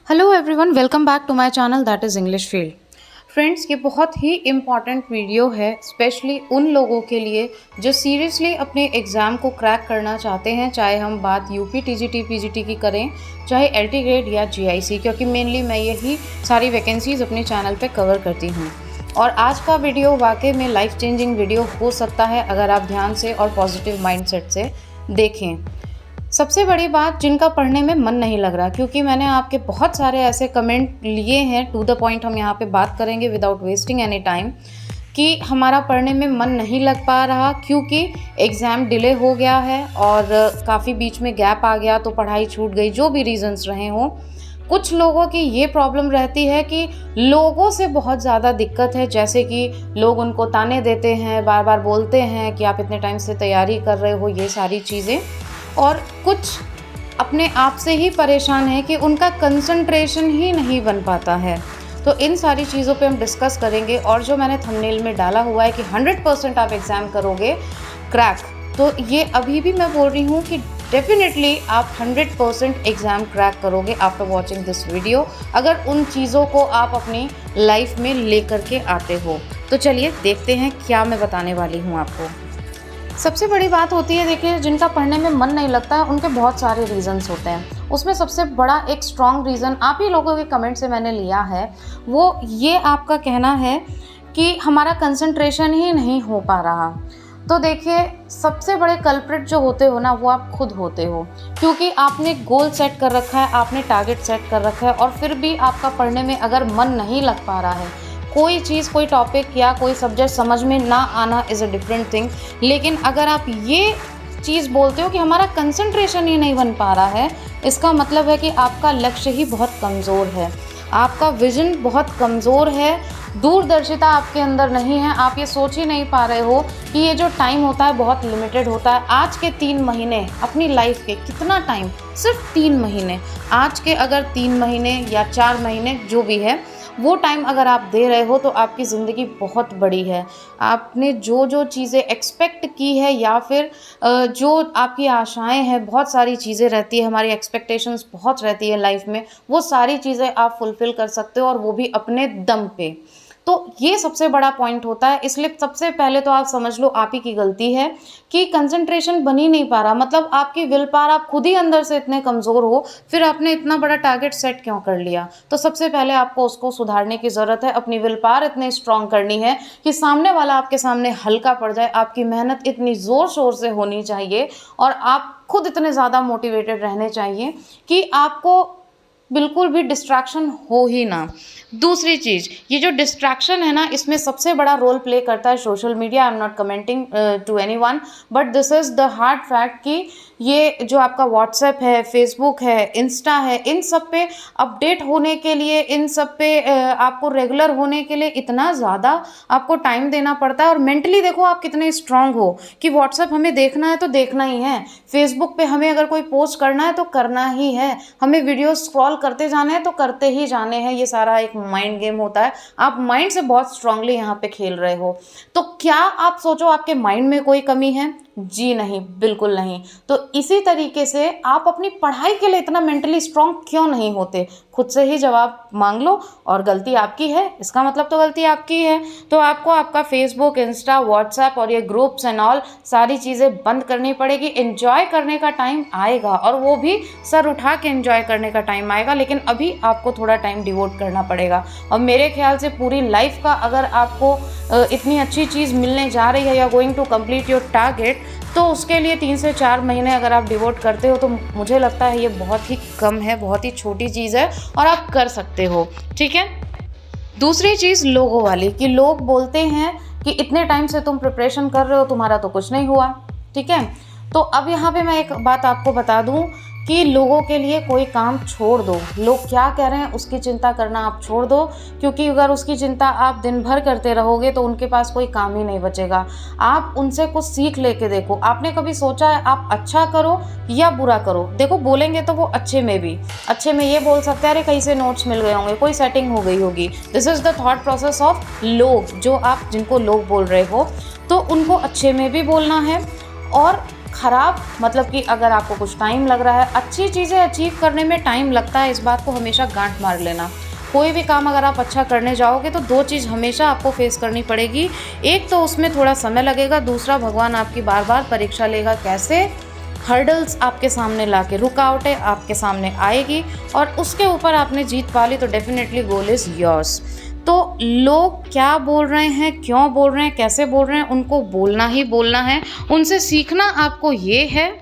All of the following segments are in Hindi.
Hello everyone, welcome back to my channel that is English field. Friends, ये बहुत ही इम्पॉर्टेंट वीडियो है स्पेशली उन लोगों के लिए जो सीरियसली अपने एग्ज़ाम को क्रैक करना चाहते हैं, चाहे हम बात यूपी टीजीटी पीजीटी की करें, चाहे एलटी ग्रेड या जीआईसी, क्योंकि मेनली मैं यही सारी वैकेंसीज़ अपने चैनल पे कवर करती हूँ। और आज का वीडियो वाकई में लाइफ चेंजिंग वीडियो हो सकता है अगर आप ध्यान से और पॉजिटिव माइंडसेट से देखें। सबसे बड़ी बात, जिनका पढ़ने में मन नहीं लग रहा, क्योंकि मैंने आपके बहुत सारे ऐसे कमेंट लिए हैं, टू द पॉइंट हम यहाँ पे बात करेंगे विदाउट वेस्टिंग एनी टाइम, कि हमारा पढ़ने में मन नहीं लग पा रहा क्योंकि एग्ज़ाम डिले हो गया है और काफ़ी बीच में गैप आ गया तो पढ़ाई छूट गई, जो भी रीज़न्स रहे हों। कुछ लोगों की ये प्रॉब्लम रहती है कि लोगों से बहुत ज़्यादा दिक्कत है, जैसे कि लोग उनको ताने देते हैं, बार बार बोलते हैं कि आप इतने टाइम से तैयारी कर रहे हो, ये सारी चीज़ें। और कुछ अपने आप से ही परेशान है कि उनका कंसंट्रेशन ही नहीं बन पाता है। तो इन सारी चीज़ों पे हम डिस्कस करेंगे। और जो मैंने थंबनेल में डाला हुआ है कि 100% आप एग्ज़ाम करोगे क्रैक, तो ये अभी भी मैं बोल रही हूँ कि डेफिनेटली आप 100% एग्ज़ाम क्रैक करोगे आफ्टर वॉचिंग दिस वीडियो, अगर उन चीज़ों को आप अपनी लाइफ में लेकर के आते हो। तो चलिए देखते हैं क्या मैं बताने वाली हूँ आपको। सबसे बड़ी बात होती है, देखिए, जिनका पढ़ने में मन नहीं लगता उनके बहुत सारे रीज़न्स होते हैं। उसमें सबसे बड़ा एक स्ट्रॉन्ग रीज़न आप ही लोगों के कमेंट से मैंने लिया है, वो ये आपका कहना है कि हमारा कंसंट्रेशन ही नहीं हो पा रहा। तो देखिए, सबसे बड़े कल्प्रिट जो होते हो ना, वो आप खुद होते हो, क्योंकि आपने गोल सेट कर रखा है, आपने टारगेट सेट कर रखा है और फिर भी आपका पढ़ने में अगर मन नहीं लग पा रहा है, कोई चीज़, कोई टॉपिक या कोई सब्जेक्ट समझ में ना आना इज़ अ डिफरेंट थिंग। लेकिन अगर आप ये चीज़ बोलते हो कि हमारा कंसंट्रेशन ही नहीं बन पा रहा है, इसका मतलब है कि आपका लक्ष्य ही बहुत कमज़ोर है, आपका विज़न बहुत कमज़ोर है, दूरदर्शिता आपके अंदर नहीं है। आप ये सोच ही नहीं पा रहे हो कि ये जो टाइम होता है बहुत लिमिटेड होता है। आज के 3 महीने अपनी लाइफ के, कितना टाइम, सिर्फ 3 महीने। आज के अगर 3 महीने या 4 महीने जो भी है, वो टाइम अगर आप दे रहे हो तो आपकी ज़िंदगी बहुत बड़ी है। आपने जो जो चीज़ें एक्सपेक्ट की है या फिर जो आपकी आशाएं हैं, बहुत सारी चीज़ें रहती है, हमारी एक्सपेक्टेशंस बहुत रहती है लाइफ में, वो सारी चीज़ें आप फुलफ़िल कर सकते हो और वो भी अपने दम पे। तो ये सबसे बड़ा पॉइंट होता है। इसलिए सबसे पहले तो आप समझ लो आप ही की गलती है कि कंसंट्रेशन बन ही नहीं पा रहा। मतलब आपकी विल पावर, आप खुद ही अंदर से इतने कमज़ोर हो, फिर आपने इतना बड़ा टारगेट सेट क्यों कर लिया? तो सबसे पहले आपको उसको सुधारने की ज़रूरत है। अपनी विल पावर इतनी स्ट्रांग करनी है कि सामने वाला आपके सामने हल्का पड़ जाए। आपकी मेहनत इतनी ज़ोर शोर से होनी चाहिए और आप खुद इतने ज़्यादा मोटिवेटेड रहने चाहिए कि आपको बिल्कुल भी डिस्ट्रैक्शन हो ही ना। दूसरी चीज़, ये जो डिस्ट्रैक्शन है ना, इसमें सबसे बड़ा रोल प्ले करता है social media. I am not commenting to anyone, but this is the hard fact कि ये जो आपका व्हाट्सएप है, फेसबुक है, इंस्टा है, इन सब पे अपडेट होने के लिए, इन सब पे आपको रेगुलर होने के लिए इतना ज़्यादा आपको टाइम देना पड़ता है। और मेंटली देखो आप कितने स्ट्रांग हो कि व्हाट्सएप हमें देखना है तो देखना ही है, फेसबुक पे हमें अगर कोई पोस्ट करना है तो करना ही है, हमें वीडियो स्क्रॉल करते जाने हैं तो करते ही जाने हैं। ये सारा एक माइंड गेम होता है। आप माइंड से बहुत स्ट्रांगली यहाँ पे खेल रहे हो। तो क्या आप सोचो आपके माइंड में कोई कमी है? जी नहीं, बिल्कुल नहीं। तो इसी तरीके से आप अपनी पढ़ाई के लिए इतना मेंटली स्ट्रांग क्यों नहीं होते? खुद से ही जवाब मांग लो। और गलती आपकी है, इसका मतलब तो गलती आपकी है। तो आपको आपका फेसबुक, इंस्टा, व्हाट्सएप और ये ग्रुप्स एंड ऑल सारी चीज़ें बंद करनी पड़ेगी। एंजॉय करने का टाइम आएगा और वो भी सर उठा के एंजॉय करने का टाइम आएगा, लेकिन अभी आपको थोड़ा टाइम डिवोट करना पड़ेगा। और मेरे ख्याल से पूरी लाइफ का अगर आपको इतनी अच्छी चीज़ मिलने जा रही है, या going to complete your target, तो उसके लिए 3 से 4 महीने अगर आप डिवोट करते हो तो मुझे लगता है ये बहुत ही कम है, बहुत ही छोटी चीज़ है और आप कर सकते हो। ठीक है। दूसरी चीज़ लोगों वाली, कि लोग बोलते हैं कि इतने टाइम से तुम प्रिपरेशन कर रहे हो, तुम्हारा तो कुछ नहीं हुआ। ठीक है। तो अब यहाँ पे मैं एक बात आपको बता दूँ कि लोगों के लिए कोई काम छोड़ दो। लोग क्या कह रहे हैं उसकी चिंता करना आप छोड़ दो, क्योंकि अगर उसकी चिंता आप दिन भर करते रहोगे तो उनके पास कोई काम ही नहीं बचेगा। आप उनसे कुछ सीख लेके देखो। आपने कभी सोचा है आप अच्छा करो या बुरा करो? देखो, बोलेंगे तो वो अच्छे में भी, अच्छे में ये बोल सकते हैं अरे कहीं से नोट्स मिल गए होंगे, कोई सेटिंग हो गई होगी। This is the thought process of लोग, जो आप जिनको लोग बोल रहे हो, तो उनको अच्छे में भी बोलना है और ख़राब मतलब कि अगर आपको कुछ टाइम लग रहा है, अच्छी चीज़ें अचीव करने में टाइम लगता है, इस बात को हमेशा गांठ मार लेना। कोई भी काम अगर आप अच्छा करने जाओगे तो 2 चीज़ हमेशा आपको फेस करनी पड़ेगी। एक तो उसमें थोड़ा समय लगेगा, दूसरा भगवान आपकी बार-बार परीक्षा लेगा। कैसे? हर्डल्स आपके सामने लाके, रुकावटें आपके सामने आएगी और उसके ऊपर आपने जीत पा ली तो डेफिनेटली गोल इज़ योर्स। तो लोग क्या बोल रहे हैं, क्यों बोल रहे हैं, कैसे बोल रहे हैं, उनको बोलना ही बोलना है। उनसे सीखना आपको ये है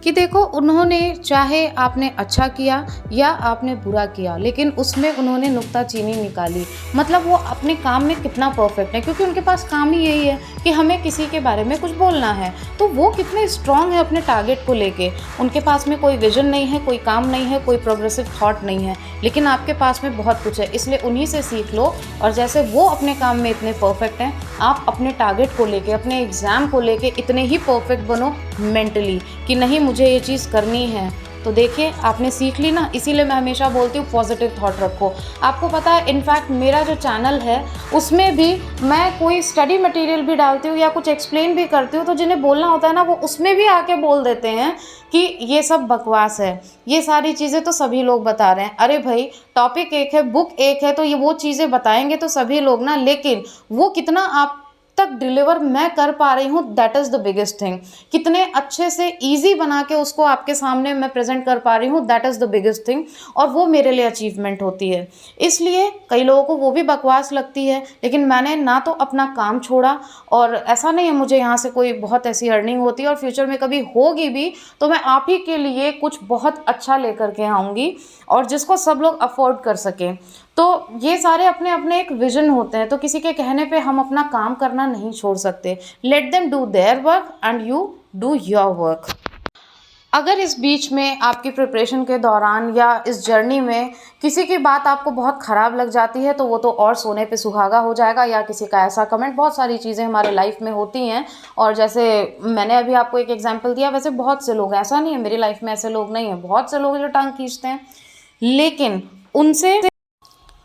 कि देखो, उन्होंने चाहे आपने अच्छा किया या आपने बुरा किया, लेकिन उसमें उन्होंने नुक्ताचीनी निकाली। मतलब वो अपने काम में कितना परफेक्ट है, क्योंकि उनके पास काम ही यही है कि हमें किसी के बारे में कुछ बोलना है। तो वो कितने स्ट्रांग है अपने टारगेट को लेके। उनके पास में कोई विजन नहीं है, कोई काम नहीं है, कोई प्रोग्रेसिव थॉट नहीं है, लेकिन आपके पास में बहुत कुछ है। इसलिए उन्हीं से सीख लो। और जैसे वो अपने काम में इतने परफेक्ट हैं, आप अपने टारगेट को लेके, अपने एग्ज़ाम को लेके इतने ही परफेक्ट बनो मेंटली कि नहीं मुझे ये चीज़ करनी है। तो देखिए, आपने सीख ली ना। इसीलिए मैं हमेशा बोलती हूँ पॉजिटिव थॉट रखो। आपको पता है, इनफैक्ट मेरा जो चैनल है उसमें भी मैं कोई स्टडी मटेरियल भी डालती हूँ या कुछ एक्सप्लेन भी करती हूँ, तो जिन्हें बोलना होता है ना, वो उसमें भी आके बोल देते हैं कि ये सब बकवास है, ये सारी चीज़ें तो सभी लोग बता रहे हैं। अरे भाई, टॉपिक एक है, बुक एक है, तो ये वो चीज़ें बताएंगे तो सभी लोग ना, लेकिन वो कितना आप तक डिलीवर मैं कर पा रही हूँ, that is the biggest thing. कितने अच्छे से इजी बना के उसको आपके सामने मैं प्रेजेंट कर पा रही हूँ, that is the biggest thing. और वो मेरे लिए अचीवमेंट होती है। इसलिए कई लोगों को वो भी बकवास लगती है, लेकिन मैंने ना तो अपना काम छोड़ा, और ऐसा नहीं है मुझे यहाँ से कोई बहुत ऐसी अर्निंग होती है, और फ्यूचर में कभी होगी भी तो मैं आप ही के लिए कुछ बहुत अच्छा लेकर के आऊँगी, और जिसको सब लोग अफोर्ड कर सकें। तो ये सारे अपने अपने एक विजन होते हैं, तो किसी के कहने पे हम अपना काम करना नहीं छोड़ सकते। Let them do their work and you do your work. अगर इस बीच में आपकी प्रिपरेशन के दौरान या इस जर्नी में किसी की बात आपको बहुत ख़राब लग जाती है, तो वो तो और सोने पे सुहागा हो जाएगा, या किसी का ऐसा कमेंट। बहुत सारी चीज़ें हमारे लाइफ में होती हैं, और जैसे मैंने अभी आपको एक एग्जांपल दिया, वैसे बहुत से लोग, ऐसा नहीं है मेरी लाइफ में ऐसे लोग नहीं हैं, बहुत से लोग जो टांग खींचते हैं, लेकिन उनसे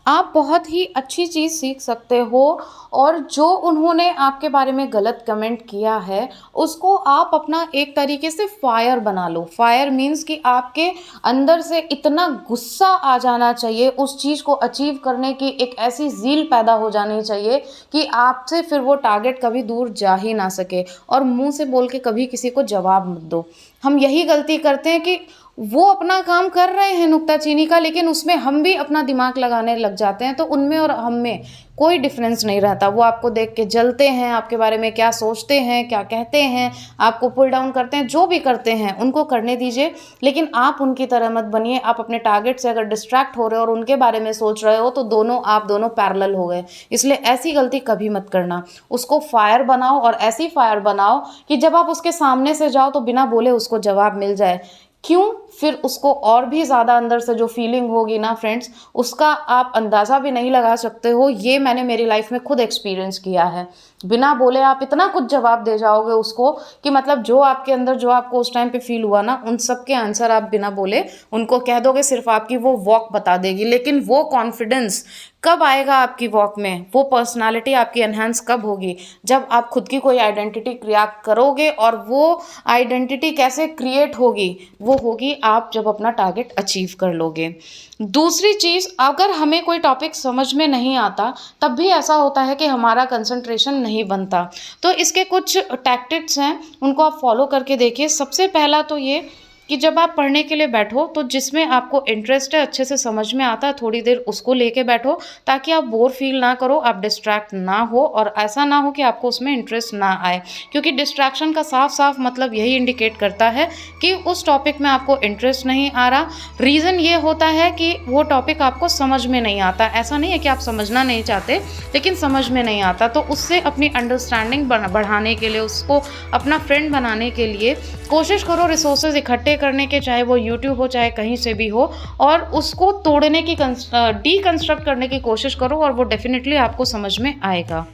आप बहुत ही अच्छी चीज़ सीख सकते हो। और जो उन्होंने आपके बारे में गलत कमेंट किया है, उसको आप अपना एक तरीके से फायर बना लो। फायर मीन्स कि आपके अंदर से इतना गुस्सा आ जाना चाहिए, उस चीज़ को अचीव करने की एक ऐसी ज़ील पैदा हो जानी चाहिए कि आपसे फिर वो टारगेट कभी दूर जा ही ना सके। और मुंह से बोल के कभी किसी को जवाब मत दो। हम यही गलती करते हैं कि वो अपना काम कर रहे हैं नुक्ताचीनी का, लेकिन उसमें हम भी अपना दिमाग लगाने लग जाते हैं, तो उनमें और हम में कोई डिफरेंस नहीं रहता। वो आपको देख के जलते हैं, आपके बारे में क्या सोचते हैं, क्या कहते हैं, आपको पुल डाउन करते हैं, जो भी करते हैं उनको करने दीजिए, लेकिन आप उनकी तरह मत बनिए। आप अपने टारगेट से अगर डिस्ट्रैक्ट हो रहे हो और उनके बारे में सोच रहे हो, तो आप दोनों पैरेलल हो गए। इसलिए ऐसी गलती कभी मत करना। उसको फायर बनाओ, और ऐसी फायर बनाओ कि जब आप उसके सामने से जाओ तो बिना बोले उसको जवाब मिल जाए। क्यों? फिर उसको और भी ज़्यादा अंदर से जो फीलिंग होगी ना फ्रेंड्स, उसका आप अंदाज़ा भी नहीं लगा सकते हो। ये मैंने मेरी लाइफ में खुद एक्सपीरियंस किया है। बिना बोले आप इतना कुछ जवाब दे जाओगे उसको कि मतलब जो आपके अंदर, जो आपको उस टाइम पे फील हुआ ना, उन सब के आंसर आप बिना बोले उनको कह दोगे। सिर्फ आपकी वो वॉक बता देगी, लेकिन वो कॉन्फिडेंस कब आएगा आपकी वॉक में, वो पर्सनालिटी आपकी एनहांस कब होगी? जब आप खुद की कोई आइडेंटिटी क्रिएट करोगे। और वो आइडेंटिटी कैसे क्रिएट होगी? वो होगी आप जब अपना टारगेट अचीव कर लोगे। दूसरी चीज़, अगर हमें कोई टॉपिक समझ में नहीं आता, तब भी ऐसा होता है कि हमारा कंसंट्रेशन नहीं बनता। तो इसके कुछ टैक्टिक्स हैं, उनको आप फॉलो करके देखिए। सबसे पहला तो ये कि जब आप पढ़ने के लिए बैठो, तो जिसमें आपको इंटरेस्ट है, अच्छे से समझ में आता है, थोड़ी देर उसको लेके बैठो, ताकि आप बोर फील ना करो, आप डिस्ट्रैक्ट ना हो, और ऐसा ना हो कि आपको उसमें इंटरेस्ट ना आए। क्योंकि डिस्ट्रैक्शन का साफ साफ मतलब यही इंडिकेट करता है कि उस टॉपिक में आपको इंटरेस्ट नहीं आ रहा। रीज़न ये होता है कि वो टॉपिक आपको समझ में नहीं आता। ऐसा नहीं है कि आप समझना नहीं चाहते, लेकिन समझ में नहीं आता। तो उससे अपनी अंडरस्टैंडिंग बढ़ाने के लिए, उसको अपना फ्रेंड बनाने के लिए कोशिश करो रिसोर्सेज इकट्ठे करने के, चाहे वो यूट्यूब हो, चाहे कहीं से भी हो, और उसको तोड़ने की, डीकंस्ट्रक्ट करने की कोशिश करो, और वो डेफिनेटली आपको समझ में आएगा।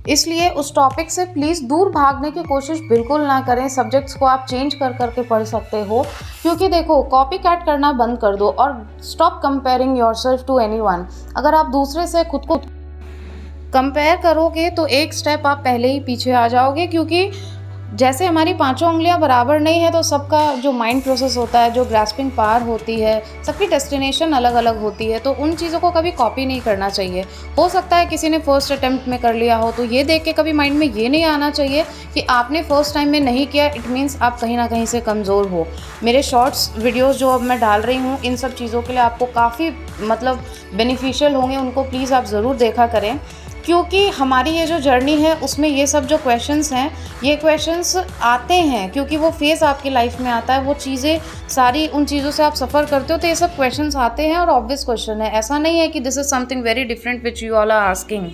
इसलिए उस टॉपिक से प्लीज़ दूर भागने की कोशिश बिल्कुल ना करें। सब्जेक्ट्स को आप चेंज कर करके पढ़ सकते हो, क्योंकि देखो, कॉपी कैट करना बंद कर दो और stop comparing yourself to anyone. अगर आप दूसरे से खुद को कंपेयर करोगे तो एक स्टेप आप पहले ही पीछे आ जाओगे, क्योंकि जैसे हमारी पाँचों उँगलियाँ बराबर नहीं है, तो सबका जो माइंड प्रोसेस होता है, जो ग्रास्पिंग पावर होती है, सबकी डेस्टिनेशन अलग-अलग होती है, तो उन चीज़ों को कभी कॉपी नहीं करना चाहिए। हो सकता है किसी ने फर्स्ट अटेम्प्ट में कर लिया हो, तो ये देख के कभी माइंड में ये नहीं आना चाहिए कि आपने फर्स्ट टाइम में नहीं किया, इट मीन्स आप कहीं न कहीं से कमज़ोर हो। मेरे शॉर्ट्स वीडियोज़ जो अब मैं डाल रही हूँ, इन सब चीज़ों के लिए आपको काफ़ी मतलब बेनिफिशियल होंगे, उनको प्लीज़ आप ज़रूर देखा करें। क्योंकि हमारी ये जो जर्नी है उसमें ये सब जो क्वेश्चंस हैं, ये क्वेश्चंस आते हैं क्योंकि वो फेज़ आपकी लाइफ में आता है, वो चीज़ें सारी उन चीज़ों से आप सफ़र करते हो, तो ये सब क्वेश्चंस आते हैं और ऑब्वियस क्वेश्चन है। ऐसा नहीं है कि this is something very different which you all are asking.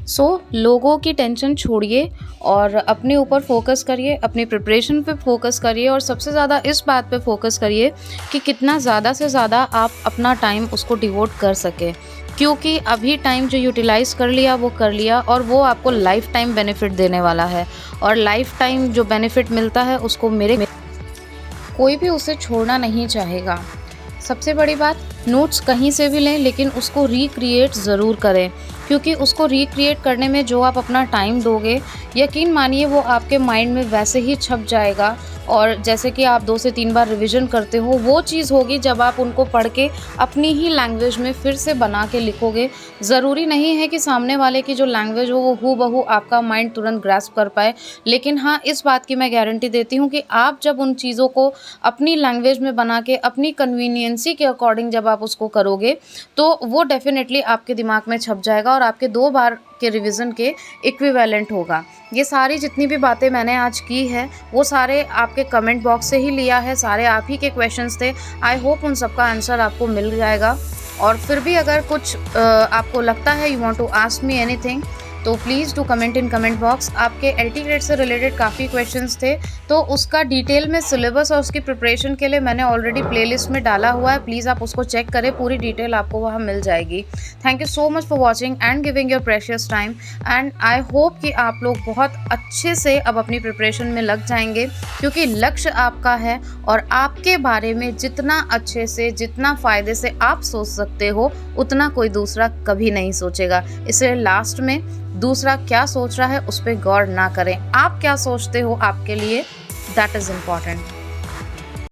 So लोगों की टेंशन छोड़िए और अपने ऊपर फोकस करिए, अपनी प्रिपरेशन पे फोकस करिए और सबसे ज़्यादा इस बात पे फोकस करिए कि कितना ज़्यादा से ज़्यादा आप अपना टाइम उसको डिवोट कर सकें, क्योंकि अभी टाइम जो यूटिलाइज़ कर लिया वो कर लिया, और वो आपको लाइफ टाइम बेनिफिट देने वाला है। और लाइफ टाइम जो बेनिफिट मिलता है उसको मेरे कोई भी उसे छोड़ना नहीं चाहेगा। सबसे बड़ी बात, नोट्स कहीं से भी लें लेकिन उसको रिक्रिएट ज़रूर करें, क्योंकि उसको रिक्रिएट करने में जो आप अपना टाइम दोगे, यकीन मानिए वो आपके माइंड में वैसे ही छप जाएगा। और जैसे कि आप 2 से 3 बार रिवीजन करते हो, वो चीज़ होगी जब आप उनको पढ़ के अपनी ही लैंग्वेज में फिर से बना के लिखोगे। ज़रूरी नहीं है कि सामने वाले की जो लैंग्वेज हो वो हूबहू आपका माइंड तुरंत ग्रैस्प कर पाए, लेकिन हाँ, इस बात की मैं गारंटी देती हूँ कि आप जब उन चीज़ों को अपनी लैंग्वेज में बना के अपनी कन्वीनियंसी के अकॉर्डिंग जब आप उसको करोगे, तो वो डेफ़िनेटली आपके दिमाग में छप जाएगा और आपके 2 बार के रिवीजन के इक्विवेलेंट होगा। ये सारी जितनी भी बातें मैंने आज की है, वो सारे आपके कमेंट बॉक्स से ही लिया है, सारे आप ही के क्वेश्चंस थे। आई होप उन सब का आंसर आपको मिल जाएगा। और फिर भी अगर कुछ आपको लगता है you want to ask me anything, तो please do comment in comment box. आपके एलटी ग्रेड से रिलेटेड काफ़ी क्वेश्चंस थे, तो उसका डिटेल में सिलेबस और उसकी प्रिपरेशन के लिए मैंने ऑलरेडी प्लेलिस्ट में डाला हुआ है, प्लीज़ आप उसको चेक करें, पूरी डिटेल आपको वहाँ मिल जाएगी। Thank you so much for watching and giving your precious time, and I hope कि आप लोग बहुत अच्छे से अब अपनी प्रिपरेशन में लग जाएंगे, क्योंकि लक्ष्य आपका है और आपके बारे में जितना अच्छे से, जितना फ़ायदे से आप सोच सकते हो, उतना कोई दूसरा कभी नहीं सोचेगा। इसलिए लास्ट में दूसरा क्या सोच रहा है उस पर गौर ना करें, आप क्या सोचते हो आपके लिए, दैट इज़ इम्पॉर्टेंट।